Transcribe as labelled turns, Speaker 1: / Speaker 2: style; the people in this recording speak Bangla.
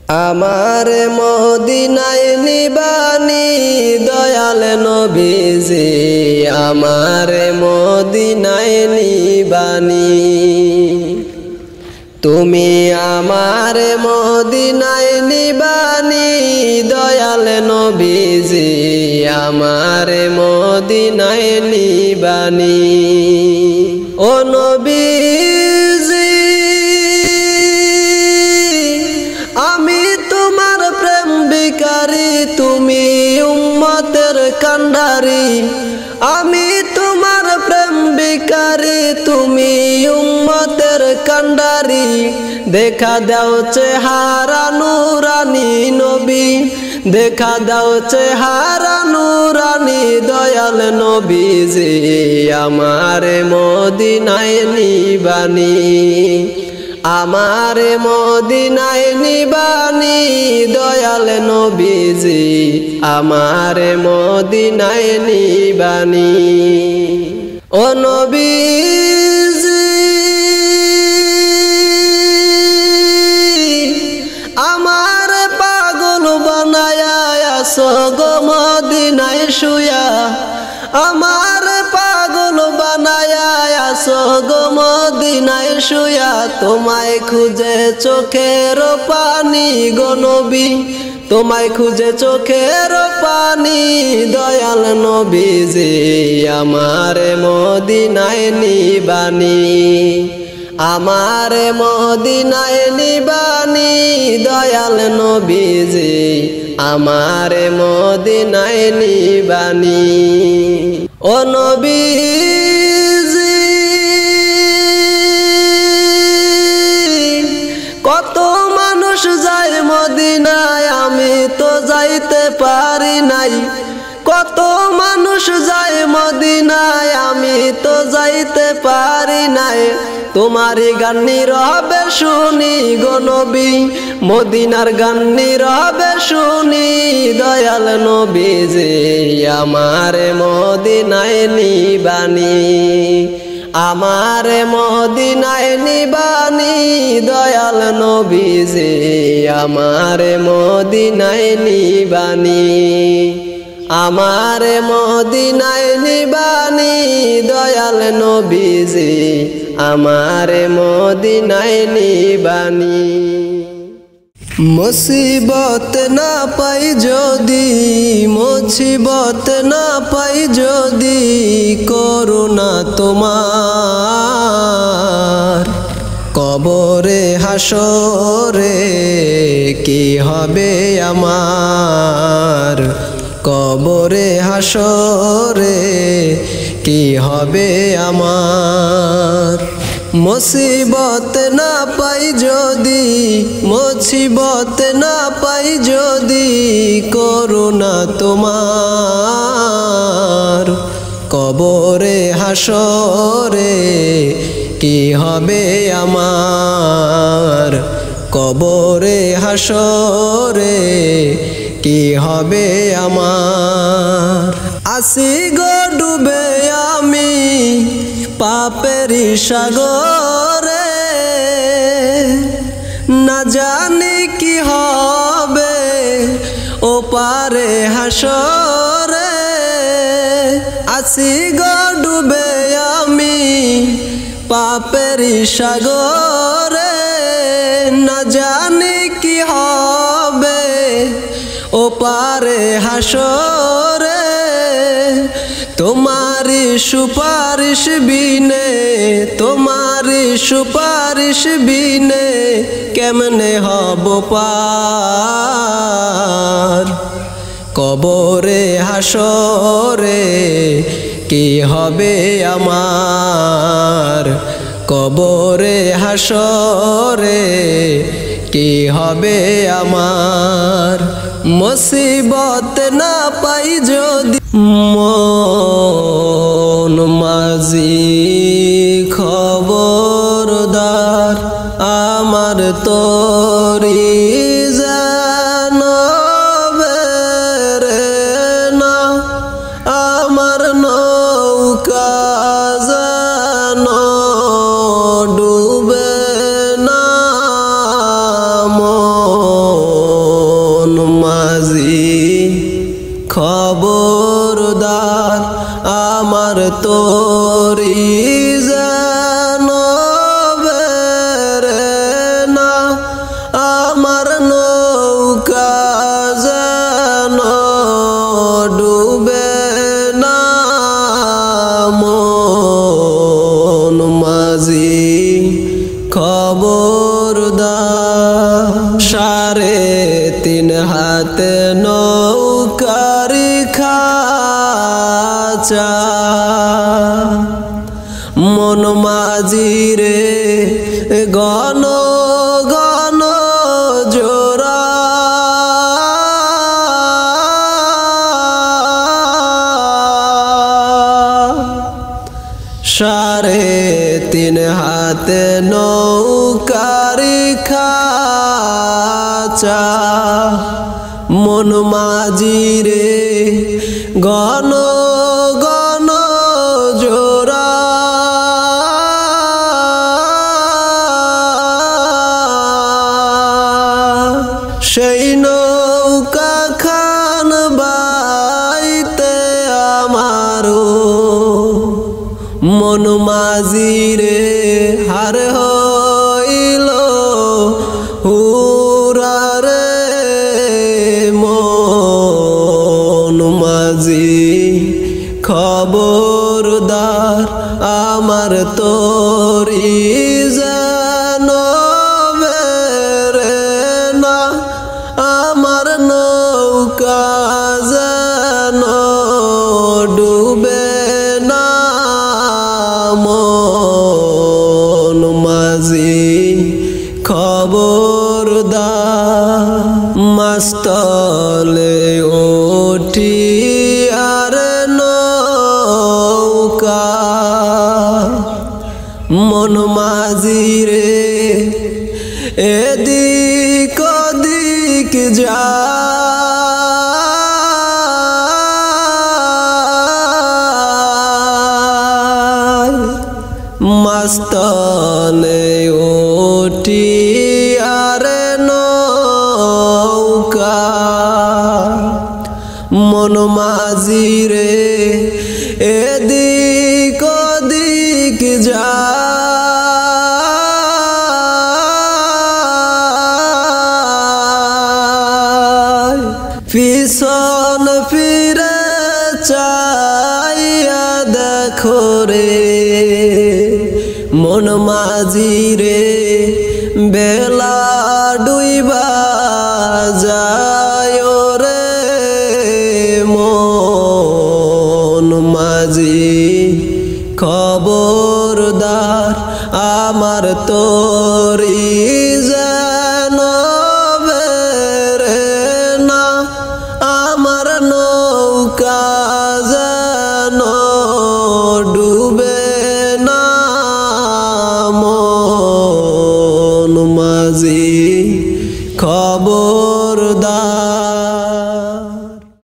Speaker 1: আমার মদিনায় নিবানি দয়াল নবীজি আমার মদিনায় নিবানি তুমি আমার মদিনায় নিবানি দয়াল নবীজি আমার মদিনায় নিবানি ও নবীজি আমি তোমার প্রেম ভিখারি তুমি উম্মতের কান্ডারি আমি তোমার প্রেম ভিখারি তুমি উম্মতের কান্ডারি দেখা দাও চেহারা নুরানি নবী দেখা দাও চেহারা নুরানি দয়াল নবীজি আমার মদিনায় নিবানি আমার মদিনায় নিবানি দয়াল নবীজি আমার মদিনায় নিবানি ও নবীজি আমার পাগল বানায়া আছো গো মদিনায় শুয়া আমার পাগল বানায়া আছো গো মদিনায় শুয়া তোমায় খুঁজে চোখের পানি গো নবী তোমায় খুঁজে চোখের পানি দয়াল নবীজি আমার মদিনায় নিবানি আমার মদিনায় নিবানি দয়াল নবীজি আমার মদিনায় নিবানি ও নবীজি কত মানুষ যায় মদিনায় আমি তো যাইতে পারি নাই কত মানুষ যায় মদিনায় আমি তো যাইতে পারি নাই তোমারই গান নীরবে শুনি গো নবী মদিনার গান নীরবে শুনি দয়াল নবীজি আমার মদিনায় নিবানি আমার মদিনায় নিবানি দয়াল নবীজি আমার মদিনায় নিবানি আমার মদিনায় নিবানি দয়াল নবীজি আমার মদিনায় নিবানি মুসিবত না পাই যদি মুসিবত না পাই যদি করুণা তোমার কবরে হাসরে কি হবে আমার কবরে হাসরে কি হবে আমার মুসিবত না পাই যদি মুসিবত না পাই যদি করুণা তোমার কবরে হাসরে কি হবে আমার কবরে হাসরে কি হবে আমার আসি গো ডুবে আমি পাপেরি সাগরে না জানি কি হবে ও পারে হাসরে আসি গো ডুবে আমি পাপেরি সাগরে না জানি কি হবে ও পারে হাসরে তোমারি সুপারিশ বিনে তোমারি সুপারিশ বিনে কেমনে হব পার কবরে হাসরে কি হবে আমার কবরে হাসরে কি হবে আমার মুসিবত না পাই যদি মন মাঝি খবরদার আমার তোরি জানবে রে না আমার নৌকা জানো ডুবে না খবরদার আমার তোরি যেন বেরে না আমার নৌকা যেন ডুবে না মন মাঝি খবরদার 3.5 হাতে নৌকার খাঁচা মন মাঝি রে গণ গণ জোড়া 3.5 হাতে নৌকার খাঁচা মন মাঝি রে গণ গণ জোড়া সেই নৌকা খান বাইতে আমারো মন মাঝি রে হার হইল হুরা রে মন মাঝি খবরদার আমার তোরি যেন বেরে না আমার নৌকা যেন ডুবে না মন মাঝি খবরদার মাস্তলে উঠি আর নৌকা মন মাঝি রে এদিক ওদিক যা মাস্তলে উঠি আর নৌকা মন মাঝি রে এদিক ওদিক যা পিছন ফিরে চাইয়া দেখো রে মন মাঝি রে বেলা ডুইবা যায় রে মন মাঝি খবরদার আমার তোরি